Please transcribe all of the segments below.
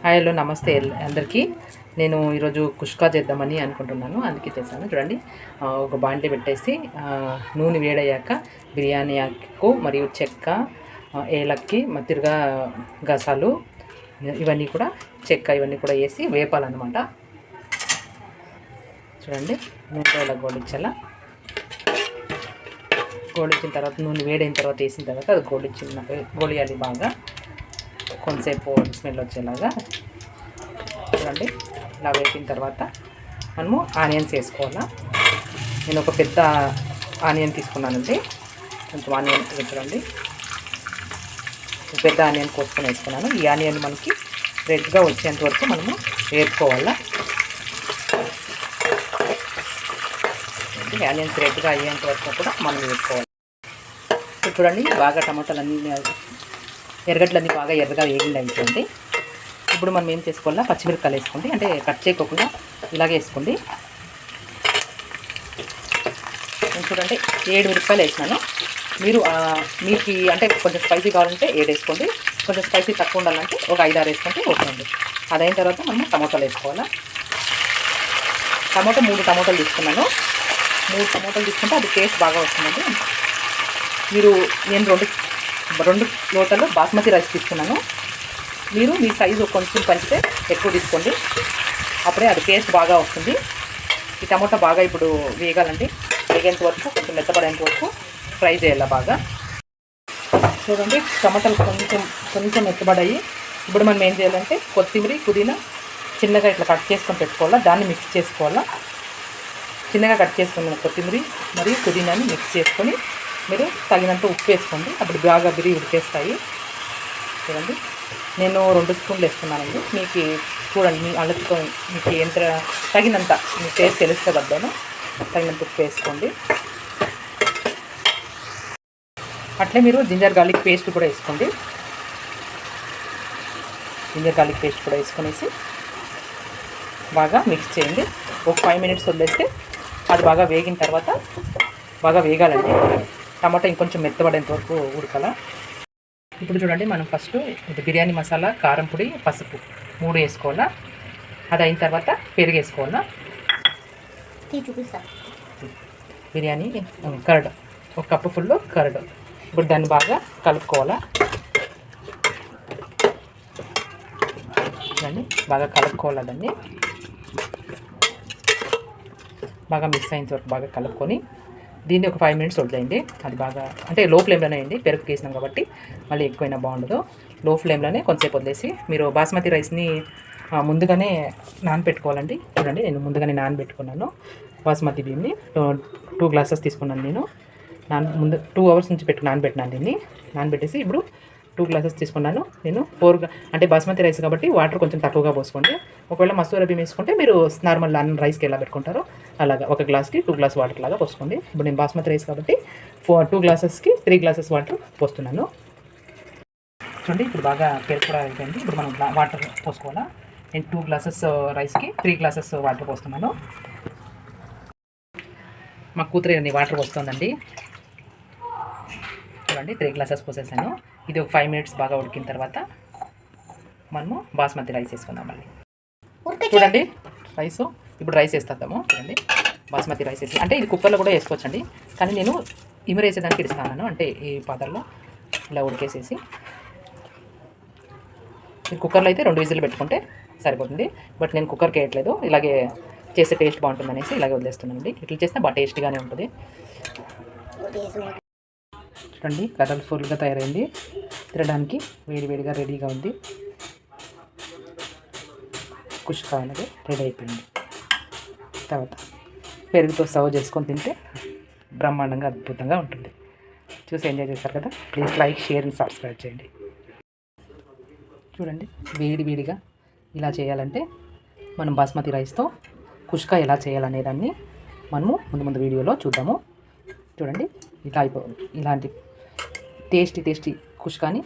Hello నమస్తే అందరికీ. నేను ఈరోజు కుష్కా చేద్దామని అనుకుంటున్నాను, అందుకే చేశాను. చూడండి, ఒక బాండ్లీ పెట్టేసి నూనె వేడయ్యాక బిర్యానీ ఆకు మరియు చెక్క, ఏలక్కి, మత్తిరిగా గసాలు ఇవన్నీ కూడా ఇవన్నీ కూడా వేసి వేపాలన్నమాట. చూడండి, నూనెలో ఇలా గోలించాల. గోలించిన తర్వాత నూనె వేడైన తర్వాత వేసిన తర్వాత అది గోలియాలి బాగా, కొంతసేపు స్మెల్ వచ్చేలాగా. చూడండి, ఇలా వేపిన తర్వాత మనము ఆనియన్స్ వేసుకోవాలా. నేను ఒక పెద్ద ఆనియన్ తీసుకున్నానండి, కొంచెం ఆనియన్ చూడండి, పెద్ద ఆనియన్ కోసుకొని వేసుకున్నాను. ఈ ఆనియన్ మనకి రెడ్గా వచ్చేంత వరకు మనము వేపుకోవాలా. ఆనియన్స్ రెడ్గా అయ్యేంత వరకు కూడా మనం వేసుకోవాలి. చూడండి, బాగా టమాటాలన్నీ ఎర్రగడ్డలన్నీ బాగా ఎర్రగా వేగిండి అయిపోయింది. ఇప్పుడు మనం ఏం చేసుకోవాలా, పచ్చిమిరపకాయలు వేసుకోండి, అంటే కట్ చేయకోకుండా ఇలాగే వేసుకోండి. నేను చూడండి 7 మిరపకాయలు వేసినాను. మీరు మీకు అంటే కొంచెం స్పైసీ కావాలంటే 7 వేసుకోండి, కొంచెం స్పైసీ తక్కువ ఉండాలంటే ఒక 5-6 వేసుకుంటే ఓకే అండి. అదైన తర్వాత మనం టమాటాలు వేసుకోవాలా. 3 టమాటాలు తీసుకున్నాను. 3 టమాటాలు తీసుకుంటే అది టేస్ట్ బాగా వస్తుందండి. నేను రెండు లోటలు బాస్మతి రైస్ తీసుకున్నాను. మీరు మీ సైజు కొంచెం పంచితే ఎక్కువ తీసుకోండి, అప్పుడే అది టేస్ట్ బాగా వస్తుంది. ఈ టమాటా బాగా ఇప్పుడు వేగాలండి, వేగేంత వరకు కొంచెం మెత్తపడేంత వరకు ఫ్రై చేయాలి బాగా. చూడండి, టమాటాలు కొంచెం మెత్తబడాయి. ఇప్పుడు మనం ఏం చేయాలంటే కొత్తిమీర, పుదీనా చిన్నగా ఇట్లా కట్ చేసుకొని పెట్టుకోవాలా, దాన్ని మిక్స్ చేసుకోవాలా. చిన్నగా కట్ చేసుకున్న కొత్తిమీర మరియు పుదీనాని మిక్స్ చేసుకొని మీరు తగినంత ఉప్పు వేసుకోండి, అప్పుడు బాగా బిరిగి ఉడికేస్తాయి. చూడండి, నేను 2 స్పూన్లు వేసుకున్నానండి. మీకు చూడండి, మీ అల్లతో మీకు ఎంత తగినంత మీ టేస్ట్ తెలిస్తే వద్దాను, తగినంత ఉప్పు వేసుకోండి. అట్లే మీరు జింజర్ గార్లిక్ పేస్ట్ కూడా వేసుకోండి. జింజర్ గార్లిక్ పేస్ట్ కూడా వేసుకొనేసి బాగా మిక్స్ చేయండి. ఒక 5 మినిట్స్ వదిలేస్తే అది బాగా వేగిన తర్వాత, బాగా వేగాలండి, టమాటా ఇంకొంచెం మెత్తబడేంత వరకు ఉడకాల. ఇప్పుడు చూడండి, మనం ఫస్ట్ ఇది బిర్యానీ మసాలా, కారం పొడి, పసుపు 3 వేసుకోవాలా. అది అయిన తర్వాత పెరుగు వేసుకోవాలా. Biryani curd 1 cup full curd. ఇప్పుడు దాన్ని బాగా కలుపుకోవాలా. దాన్ని బాగా కలుపుకోవాలా. దాన్ని బాగా మిక్స్ అయిన వరకు బాగా కలుపుకొని దీన్ని ఒక 5 మినిట్స్ వదిలేయండి. అది బాగా అంటే లో ఫ్లేమ్లోనే వేయండి, పెరుగు వేసినాం కాబట్టి మళ్ళీ ఎక్కువైనా బాగుండదు. లో ఫ్లేమ్లోనే కొంతసేపు వదిలేసి మీరు బాస్మతి రైస్ని ముందుగానే నానబెట్టుకోవాలండి. చూడండి, నేను ముందుగానే నానబెట్టుకున్నాను. బాస్మతి బియ్యంని 2 గ్లాసెస్ తీసుకున్నాను నేను. ముందు 2 అవర్స్ నుంచి నానబెట్టినాను దీన్ని. నానబెట్టేసి ఇప్పుడు 2 గ్లాసెస్ తీసుకున్నాను నేను. 4 అంటే బాస్మతి రైస్ కాబట్టి వాటర్ కొంచెం తక్కువగా పోసుకోండి. ఒకవేళ మసూర బియ్యం వేసుకుంటే మీరు నార్మల్ రైస్కి ఎలా పెట్టుకుంటారో అలాగా 1 గ్లాస్కి 2 గ్లాస్ వాటర్ లాగా పోసుకోండి. ఇప్పుడు నేను బాస్మతి రైస్ కాబట్టి 2 గ్లాసెస్కి 3 గ్లాసెస్ వాటర్ పోస్తున్నాను. చూడండి, ఇప్పుడు బాగా పెరుగు కూడా అయిపోయింది. ఇప్పుడు మనం వాటర్ పోసుకోవాలా. నేను 2 గ్లాసెస్ రైస్కి 3 గ్లాసెస్ వాటర్ పోస్తున్నాను. మా కూతురు వాటర్ పోస్తుందండి. చూడండి, 3 గ్లాసెస్ పోసేసాను. ఇది ఒక 5 మినిట్స్ బాగా ఉడికిన తర్వాత మనము బాస్మతి రైస్ వేసుకుందాం మళ్ళీ. చూడండి, ఇప్పుడు రైస్ వేస్తాము. చూడండి, బాస్మతి రైస్ వేసి అంటే ఇది కుక్కర్లో కూడా వేసుకోవచ్చండి, కానీ నేను ఇమిరేసేదానికి ఇస్తాను. అంటే ఈ పాత్రలో ఇలా ఉడికేసేసి, ఈ కుక్కర్లో అయితే 2 విజిల్ పెట్టుకుంటే సరిపోతుంది. బట్ నేను కుక్కర్కి వేయట్లేదు, ఇలాగే చేస్తే టేస్ట్ బాగుంటుంది అనేసి ఇలాగే వదిలేస్తున్నానండి. ఇట్లా చేస్తే బాగా టేస్ట్గానే ఉంటుంది. చూడండి, కలర్ఫుల్గా తయారైంది, తినడానికి వేడివేడిగా రెడీగా ఉంది. కుష్కా అనేది రెడీ అయిపోయింది. తర్వాత పెరుగుతో సర్వ్ చేసుకొని తింటే బ్రహ్మాండంగా అద్భుతంగా ఉంటుంది. చూసి ఎంజాయ్ చేస్తారు కదా. Please like, share and subscribe చేయండి. చూడండి, వేడిగా ఇలా చేయాలంటే మనం బాస్మతి రైస్తో కుష్కా ఎలా చేయాలనేదాన్ని మనము ముందు వీడియోలో చూద్దాము. చూడండి, ఇలాంటి టేస్టీ కుష్కాని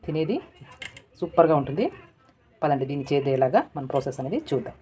తినేది సూపర్గా ఉంటుంది. పదండి, దీన్ని చేసేలాగా మన ప్రాసెస్ అనేది చూద్దాం.